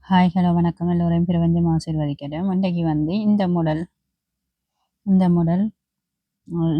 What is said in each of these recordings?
Hi hello வணக்கம் எல்லோரையும் பிரபஞ்சம் ஆசீர்வதிக்கட்டும். இன்றைக்கு இந்த மாடல்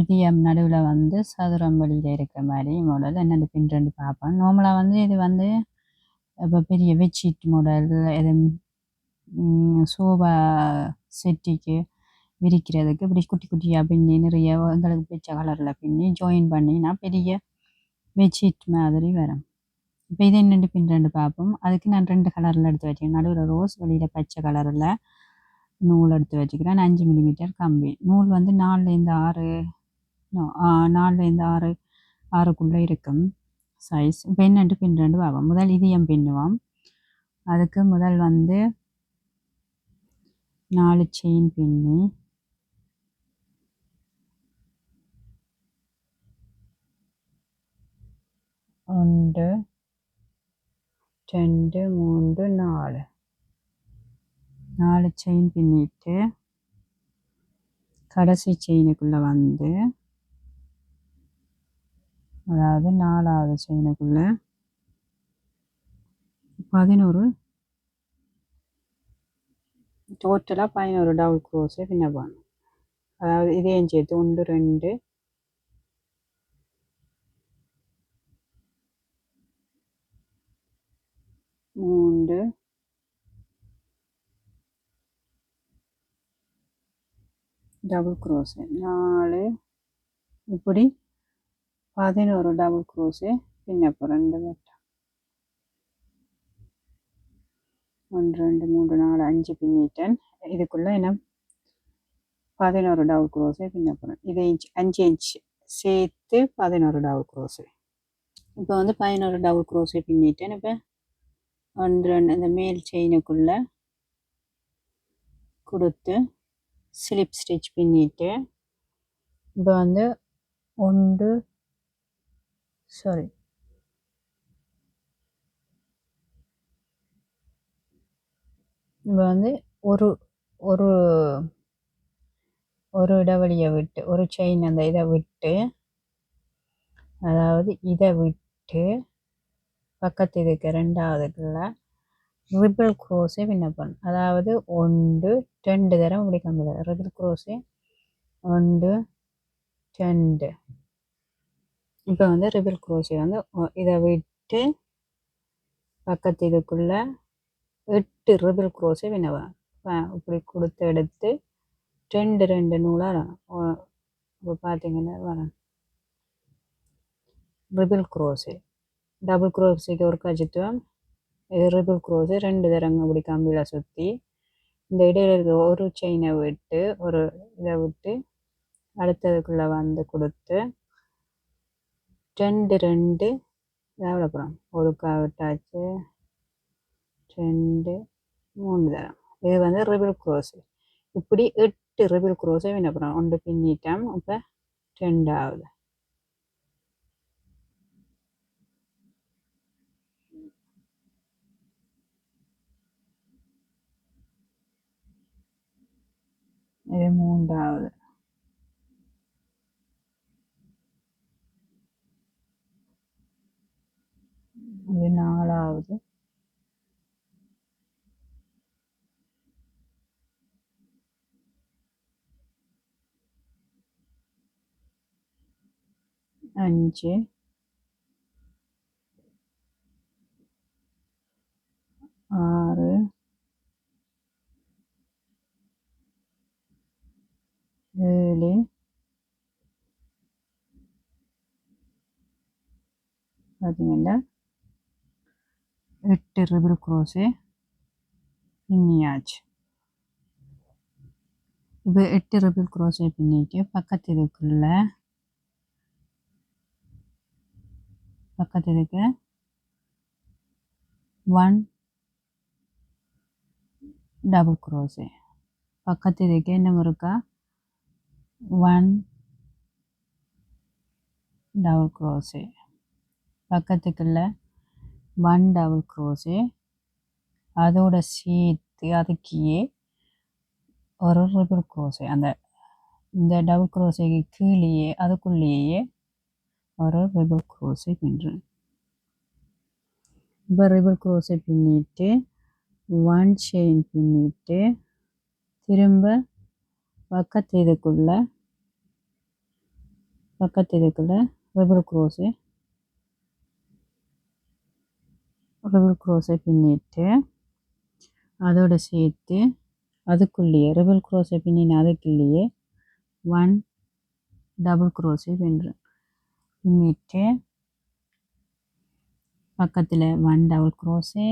இதயம் நடுவில் சதுரம் வெளியில் இருக்கிற மாதிரி மாடல் என்னென்னு பின் ரெண்டு பார்ப்போம். நார்மலாக இது இப்போ பெரிய பெட்ஷீட் மாடல் எதுவும் சோபா செட்டிக்கு விரிக்கிறதுக்கு இப்படி குட்டி குட்டியாக பின்னி நிறைய எங்களுக்கு பிடிச்ச கலரில் பின்னி ஜாயின் பண்ணினா பெரிய பெட்ஷீட் மாதிரி வரும். இப்போ இது என்னென்று பின் ரெண்டு பார்ப்போம். அதுக்கு நான் 2 கலரில் எடுத்து வச்சுக்கிறேன். நடுவில் ரோஸ் வெளியில் பச்சை கலரில் நூல் எடுத்து வச்சுக்கிறேன். 5 மில்லிமீட்டர் கம்பி நூல் 4லேருந்து 6 4லேருந்து 6 6க்குள்ளே இருக்கும் சைஸ். இப்போ என்னென்று பின் ரெண்டு பார்ப்போம். முதல் இதயம் பின்னுவோம். அதுக்கு முதல் 4 செயின் பின்னி ஒன்று 2 3 4 செயின் பின்னிட்டு கடைசி செயினுக்குள்ளே அதாவது 4வது செயினுக்குள்ளே 11 டோட்டலாக 11 டபுள் க்ரோஸே பின்ன போகணும். அதாவது இதையும் சேர்த்து 1 2 3 டபுள் க்ரோஸு 4 இப்படி 11 டபுள் க்ரோஸு பின்ன போகிறேன். 2 வட்டம் 1 2 3 4 5 பின்னிட்டேன். இதுக்குள்ளே என்ன 11 டபுள் க்ரோஸே பின்ன போகிறேன். இதை 5 இன்ச் சேர்த்து 11 டபுள் க்ரோஸு. இப்போ 11 டபுள் க்ரோஸே பின்னிட்டேன். இப்போ 1 2 இந்த மேல் செயினுக்குள்ளே கொடுத்து ஸ்லிப் ஸ்டிச் பின்னிட்டு இப்போ 1 சாரி இப்போ ஒரு ஒரு ஒரு இடைவெளியை விட்டு ஒரு செயின் அந்த இதை விட்டு அதாவது இதை விட்டு பக்கத்து இதுக்கு 2வதுக்குள்ள ரிபிள் க்ரோஸே பின்ன பண்ணணும். அதாவது 1 2 தரம் இப்படி கம்பிடுது. ரிபிள் க்ரோஸே 1 2 இப்போ ரிபிள் க்ரோஸே இதை விட்டு பக்கத்து இதுக்குள்ள 8 ரிபிள் க்ரோஸே பின்னவேன். இப்படி கொடுத்து எடுத்து 2 2 நூலாக இப்போ பார்த்தீங்கன்னா வரேன். ரிபிள் க்ரோஸே டபுள் க்ரோஸேக்கு ஒரு கஜித்துவம். இது ரிபிள் க்ரோஸு 2 தரங்க இப்படி கம்பியில் சுற்றி இந்த இடையில இருக்க ஒரு செயினை விட்டு ஒரு இதை விட்டு அடுத்ததுக்குள்ளே கொடுத்து 2 2 எவ்வளோ அப்புறம் ஒரு விட்டாச்சு 2 3 தரம். இது ரிபிள் க்ரோஸு இப்படி 8 ரிபிள் க்ரோஸே அப்புறம் 1 பின்னிட்டோம். இப்போ 2வது இது 3வது இது 4வது அஞ்சு 6 7 பார்த்தீங்கன்னா 8 ரிபிள் க்ரோஸே பின்னியாச்சு. இப்போ 8 ரிபிள் க்ரோஸே பின்னிட்டு பக்கத்து இதுக்கு 1 டபுள் க்ரோஸே பக்கத்து இதுக்கு என்ன இருக்கா 1 டபுள் க்ரோஸே பக்கத்துக்குள்ள 1 டபுள் க்ரோஸே அதோட சேர்த்து அதுக்கே ஒரு ரிபிள் க்ரோஸே இந்த டபுள் க்ரோஸேக்கு கீழேயே அதுக்குள்ளேயே ஒரு ரிபிள் க்ரோஸே பின்னுறேன். இப்போ ரிபிள் க்ரோஸே பின்னிட்டு 1 செயின் பின்னிட்டு திரும்ப பக்கத்து இதுக்குள்ள டபுள் க்ரோஸை பின்னிட்டு அதோட சேர்த்து அதுக்குள்ளேயே டபுள் க்ரோஸை பின்னின அதுக்குள்ளேயே 1 டபுள் க்ரோஸை பின்னிட்டு பக்கத்தில் 1 டபுள் க்ரோஸே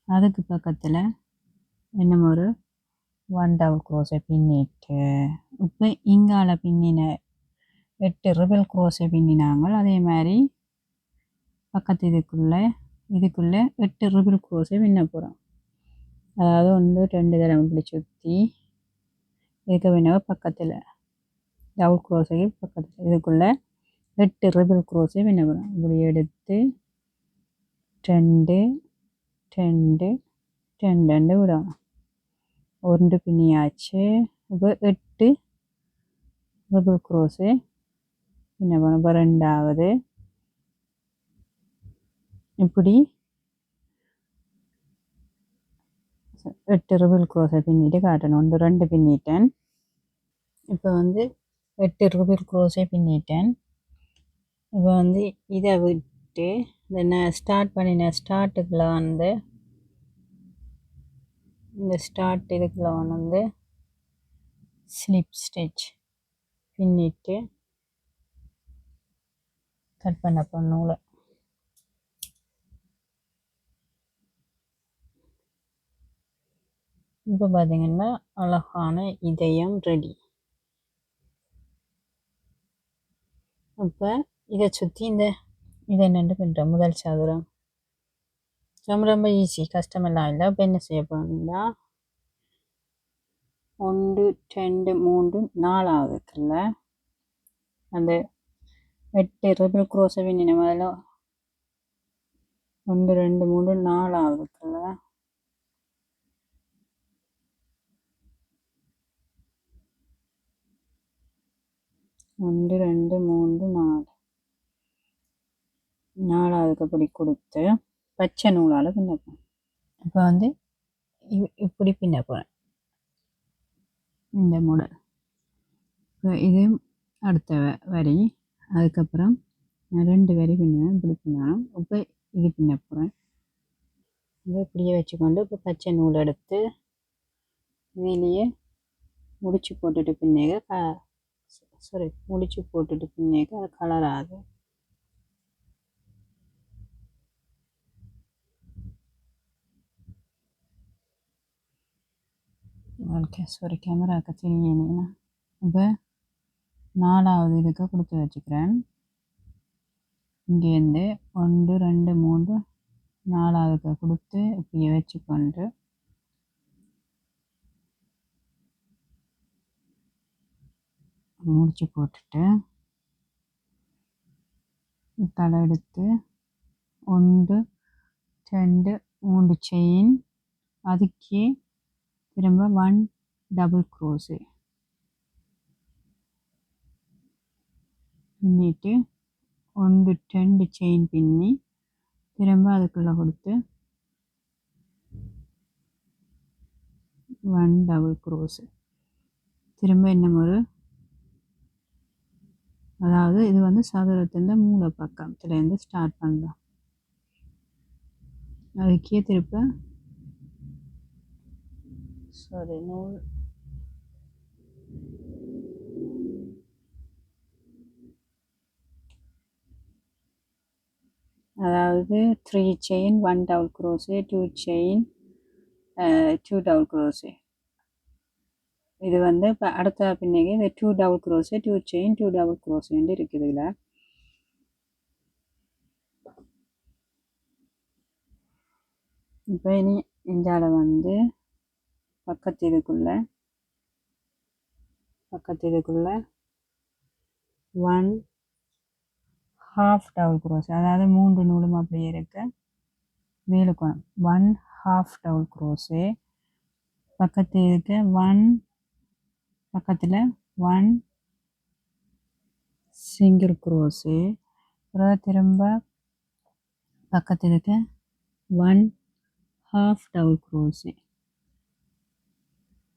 அதுக்கு பக்கத்தில் இன்னும் ஒரு 1 டபுள் க்ரோஸை பின்னிட்டு இப்போ இங்கால பின்னின 8 ரிபிள் க்ரோஸை பின்னினாங்க. அதே மாதிரி பக்கத்து இதுக்குள்ளே 8 ரிபிள் க்ரோஸை பின்ன போகிறோம். அதாவது 1 2 தடவை இப்படி சுற்றி இதுக்கு பின்ன பக்கத்தில் டபுள் க்ரோஸை பக்கத்தில் இதுக்குள்ளே 8 ரிபிள் க்ரோஸை பின்ன போகிறோம். இப்படி எடுத்து 2 2 2 விடணும். 1 பின்னியாச்சு. இப்போ 8 ரிபிள் க்ரோஸு பின்ன போகிறோம். இப்போ ரெண்டாவது இப்படி 8 ரிபிள் க்ரோஸை பின்னிட்டு காட்டணும். 1 2 பின்னிட்டேன். இப்போ 8 ரிபிள் க்ரோஸை பின்னிட்டேன். இப்போ இதை விட்டு இந்த ஸ்டார்ட் பண்ணின ஸ்டார்ட்டுக்குள்ள இந்த ஸ்டார்ட் இதுக்குள்ள ஸ்லிப் ஸ்டிச் பின்னிட்டு கட் பண்ண நூலை இப்போ பார்த்தீங்கன்னா அழகான இதயம் ரெடி. இப்போ இதை சுற்றி இதை என்னென்று பண்ணுறோம். முதல் சதுரம் ரொம்ப ஈஸி, கஷ்டமெல்லாம் இல்லை. இப்போ என்ன செய்ய போகிறோம்னா 1 2 3 4ஆவதுக்குள்ள அந்த 8 ரிபிள் க்ரோஸை பின்னின முதல்ல 1 2 3 4ஆவதுக்குள்ள 1 2 3 4 4ஆவதுக்கு அப்படி கொடுத்து பச்சை நூலால் பின்ன போகிறேன். இப்போ இப்படி பின்ன போகிறேன் இந்த மாடல். இப்போ இது அடுத்த வரி. அதுக்கப்புறம் நான் 2 வரி பின்னுவேன். இப்படி பின்னணும். இப்போ இது பின்ன போகிறேன். இதை இப்படியே வச்சுக்கொண்டு இப்போ பச்சை நூல் எடுத்து இதிலேயே முடிச்சு போட்டுட்டு பின்னேக முடிச்சு போட்டுட்டு பின்னேக அது கலராது. கேமராவுக்கு தெரியலைன்னா இப்போ 4ஆவது இதுக்கு கொடுத்து வச்சுக்கிறேன். இங்கேருந்து 1 2 3 4ஆவதுக்கு கொடுத்து இப்படியே வச்சுக்கொண்டு முடிச்சு போட்டுட்டு தலை எடுத்து 1 2 3 செயின் அதுக்கே திரும்ப 1 டபுள் க்ரோஸு பின்னிட்டு 1 2 செயின் பின்னி திரும்ப அதுக்குள்ளே கொடுத்து 1 டபுள் க்ரோஸு திரும்ப இன்னும் ஒரு, அதாவது இது சதுரத்தின் மூல பக்கத்துலேருந்து ஸ்டார்ட் பண்ணலாம். அதுக்கே திருப்ப நூல் அதாவது 3 chain 1 double gross 2 chain 2 double gross. இது இப்போ அடுத்த பின்னே இந்த 2 டபுள் க்ரோஸு 2 செயின் 2 டபுள் க்ரோஸுன்னு இருக்குதுல. இப்போ இனி இந்தால பக்கத்து இதுக்குள்ள 1 ஹாஃப் டபுள் க்ரோஸ், அதாவது 3 நூலும் அப்படியே இருக்க வேலுக்கணும் 1 ஹாஃப் டபுள் க்ரோஸு பக்கத்து இருக்க 1 பக்கத்தில் 1 சிங்கிள் க்ரோஸு அப்புறம் திரும்ப பக்கத்து இருக்க 1 ஹாஃப் டபுள் க்ரோஸே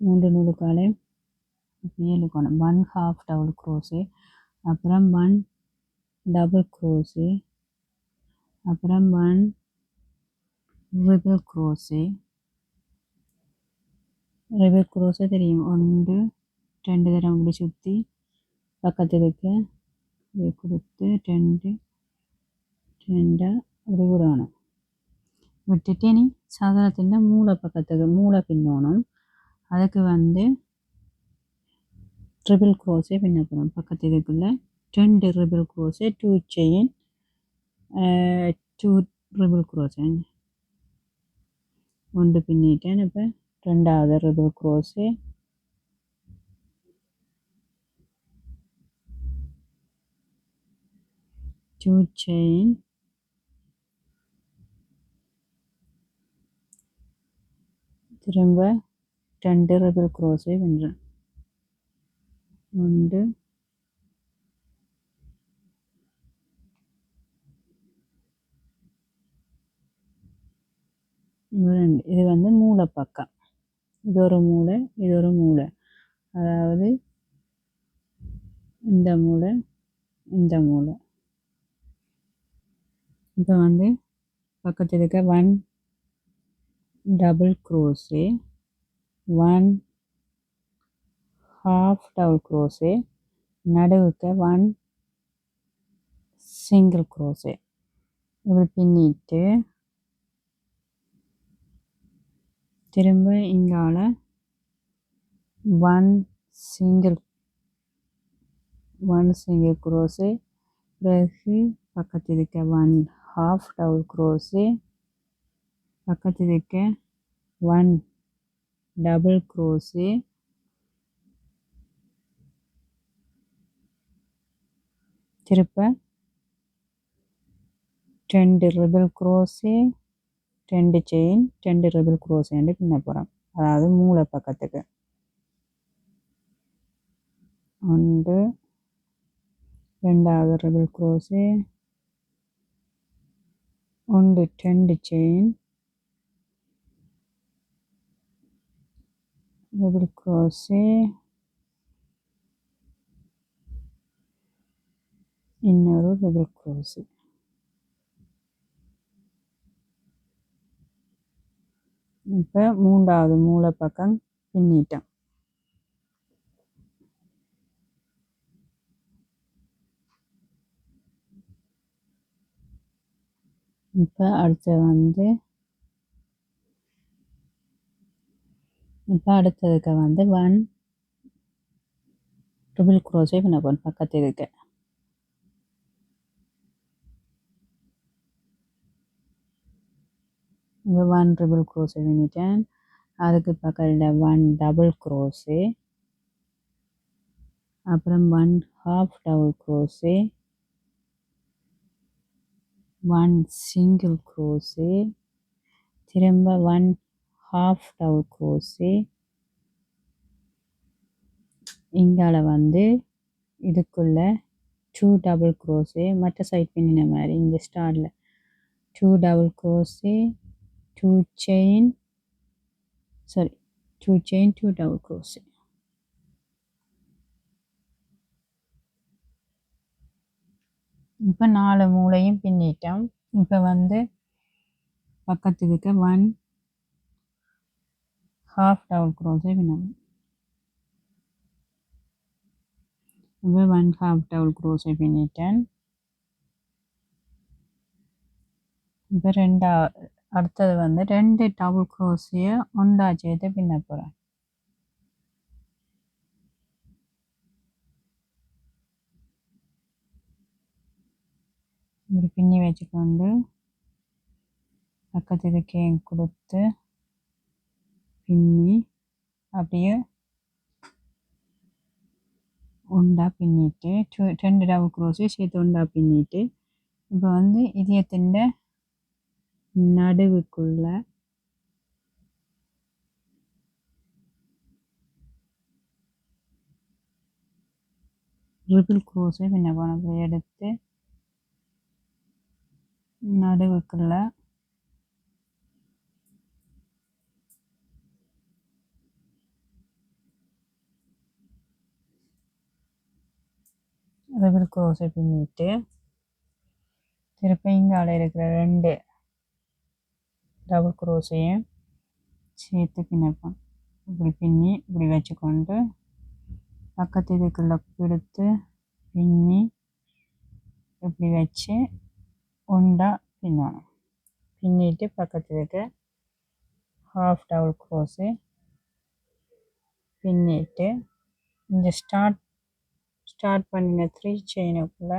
3 நூலுக்காலையும் அப்படியே இழுக்கணும். 1 ஹாஃப் டபுள் க்ரோஸே, அப்புறம் 1 டபுள் க்ரோஸே, அப்புறம் 1 ட்ரிபிள் க்ரோஸே. ட்ரிபிள் க்ரோஸே தெரியும், 1 2 தரம் இப்படி சுற்றி பக்கத்துக்கு இதை கொடுத்து 2 2 அப்படி விடணும். விட்டுட்டு நீ சாதாரணத்தின் மூளை பக்கத்துக்கு மூளை பின்னணும். அதுக்கு வந்து ட்ரிபிள் க்ரோஸே பின்ன போகணும். பக்கத்து இதுக்குள்ள 2 triple crochet, 2 chain, 2 triple crochet ஒன்று பின்னிட்டேன். இப்போ ரெண்டாவது ட்ரிபிள் க்ரோஸே, டூ செயின், திரும்ப 2 ட்ரிபிள் க்ரோஸே பின்னுறேன். 1 2. இது வந்து மூளை பக்கம், இது ஒரு மூளை, இது ஒரு மூளை, அதாவது இந்த மூளை இந்த மூளை. இப்போ வந்து பக்கத்தில் இருக்க 1 டபுள் க்ரோஸே, 1 ஹாஃப் டபுள் க்ரோஸே, நடுவுக்கு 1 சிங்கிள் க்ரோஸே இப்படி பின்னிட்டு திரும்ப இங்கால 1 சிங்கிள் க்ரோஸே, பிறகு பக்கத்தில் இருக்க 1 ஹாஃப் டபுள் க்ரோஸே, பக்கத்தில் இருக்க 1 டபுள் க்ரோஸே, திருப்ப 2 ட்ரிபிள் க்ரோஸே, 2 செயின், 2 ட்ரிபிள் க்ரோஸேன்னு பின்ன போகிறோம். அதாவது மூளை பக்கத்துக்கு 1 ரெண்டாவது triple crochet, 1 2 chain, triple crochet, இன்னொரு ட்ரிபிள் க்ரோஸே. இப்போ மூன்றாவது மூளை பக்கம் பின்னிட்டோம். இப்போ அடுத்ததுக்கு வந்து 1 ட்ரிபிள் க்ரோஸே பண்ண போகிறோம். பக்கத்து இதுக்கு இப்போ 1 ட்ரிபிள் க்ரோஸே பண்ணிட்டேன். அதுக்கு பக்கத்தில் 1 டபுள் க்ரோஸே, அப்புறம் 1 ஹாஃப் டபுள் க்ரோஸே, 1 சிங்கிள் க்ரோஸே, திரும்ப 1 ஹாஃப் டபுள் க்ரோஸே. இங்கால வந்து இதுக்குள்ள 2 டபுள் க்ரோஸே, மற்ற சைட் பின்னின மாதிரி இந்த ஸ்டாரில் 2 double crochet, 2 chain, 2 double crochet. இப்போ 4 மூளையும் பின்னிட்டோம். இப்போ வந்து பக்கத்துக்கு 1 ஹாஃப் டபுள் க்ரோஸே பின்னணும். இப்போ 1 ஹாஃப் டபுள் க்ரோஸே பின்னிட்டேன். இப்போ அடுத்தது வந்து 2 டபுள் க்ரோஸையை ஒன்றா சேர்த்து பின்ன போகிறேன். இப்படி பின்னி வச்சுக்கொண்டு பக்கத்துக்கு கேன் கொடுத்து பின்னி அப்படியே ஒன்றா பின்னிட்டு 2 டபுள் க்ரோஸையும் சேர்த்து ஒன்றா பின்னிட்டு இப்போ வந்து இதயத்தின் நடுவுக்குள்ள ட்ரிபிள் க்ரோஸை பின்ன போன எடுத்து நடுவுக்குள்ள டபுள் க்ரோஸை பின்னிட்டு திருப்பி இங்கால இருக்கிற 2 டபுள் க்ரோஸையும் சேர்த்து பின்னப்போம். இப்படி பின்னி இப்படி வச்சுக்கொண்டு பக்கத்து இதுக்குள்ள எடுத்து பின்னி இப்படி வச்சு உண்டா பின்னணும். பின்னிட்டு பக்கத்து இதுக்கு ஹாஃப் டபுள் க்ரோஸு பின்னிட்டு இந்த ஸ்டார்ட் பண்ணின 3 செயினுக்குள்ள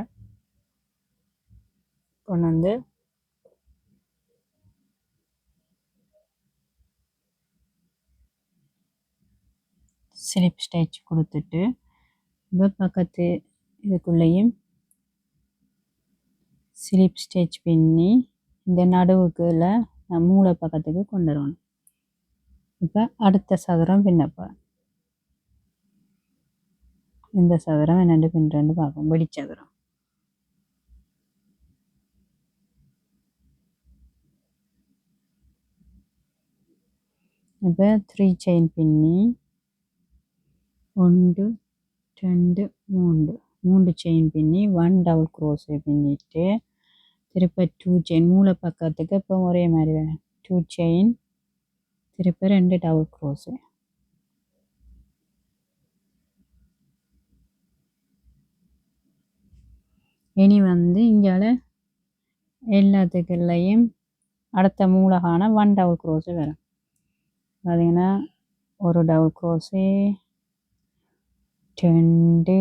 கொண்டு வந்து ஸ்லிப் ஸ்டிச் கொடுத்துட்டு இப்போ பக்கத்து இதுக்குள்ளேயும் ஸ்லிப் ஸ்டிச் பின்னி இந்த நடுவுக்குள்ள நான் மூளை பக்கத்துக்கு கொண்டு வரணும். இப்போ அடுத்த சதுரம் பின்னப்போம். இந்த சதுரம் என்னென்று பின்னுறேன்னு பார்ப்போம். வெடிச்சதுரம் இப்போ 3 செயின் பின்னி 1 2 3 செயின் பின்னி 1 டபுள் க்ரோஸை பின்னிட்டு திருப்ப 2 செயின் மூளை பக்கத்துக்கு இப்போ ஒரே மாதிரி வேணும். 2 செயின் திருப்ப 2 டபுள் க்ரோஸு இனி வந்து இங்கால எல்லாத்துக்குள்ளையும் அடுத்த மூலகான 1 டபுள் க்ரோஸு வரும். பார்த்தீங்கன்னா ஒரு டபுள் க்ரோஸு 2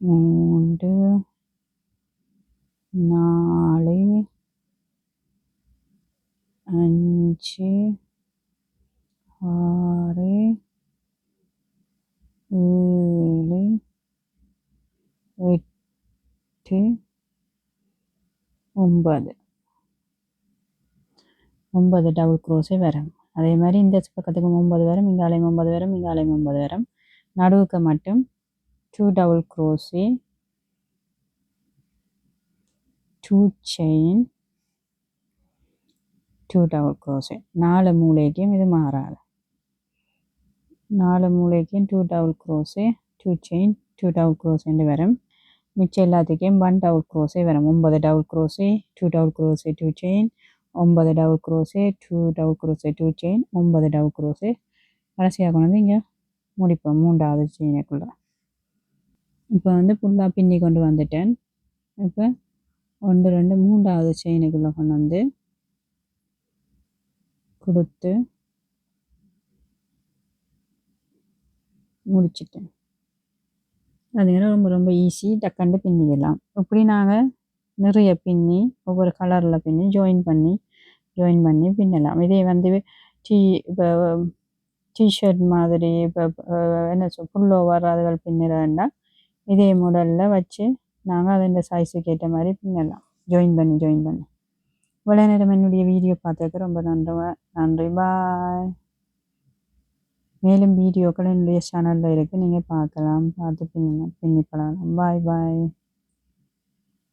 3 4 5 6 7 8 9 டபுள் க்ரோஸே வரும். அதே மாதிரி இந்த பக்கத்துக்கு 9 வரும், இங்காலையும் 9 வரும், இங்காலையும் 9 வரும். நடுவுக்கு மட்டும் 2 double crochet 2 chain 2 double crochet 4 மூலைக்கும் இது மாறாது. 4 மூலைக்கும் 2 double crochet 2 chain 2 double crochet வரும். மிச்சம் எல்லாத்துக்கும் 1 டபுள் க்ரோஸே வரும். 9 double crochet 2 double crochet 2 chain 9 double crochet 2 double crochet 2 chain 9 double crochet கடைசியாக கொண்டு வந்து இங்கே முடிப்போம் 3வது செயினுக்குள்ள. இப்போ வந்து ஃபுல்லாக பின்னி கொண்டு வந்துட்டேன். இப்போ 1 2 3வது செயினுக்குள்ளே கொண்டு வந்து கொடுத்து முடிச்சிட்டேன். அதுங்க ரொம்ப ரொம்ப ஈஸி, டக்குன்னு பின்னிடலாம். இப்படி நாங்கள் நிறைய பின்னி ஒவ்வொரு கலரில் பின்னி ஜாயின் பண்ணி பின்னலாம். இதே வந்து இப்போ டிஷர்ட் மாதிரி இப்போ என்ன புல்லோவர் அதுகள் பின்னுறதுன்னா இதே மாடலில் வச்சு நாங்கள் அது இந்த சைஸுக்கு ஏற்ற மாதிரி பின்னலாம். ஜாயின் பண்ணி இவ்வளோ நேரம் என்னுடைய வீடியோ பார்த்ததுக்கு ரொம்ப நன்றி. பாய். மேலும் வீடியோக்கள் என்னுடைய சேனலில் இருக்குது, நீங்கள் பார்க்கலாம், பார்த்து பின்னிக்கலாம். பாய்.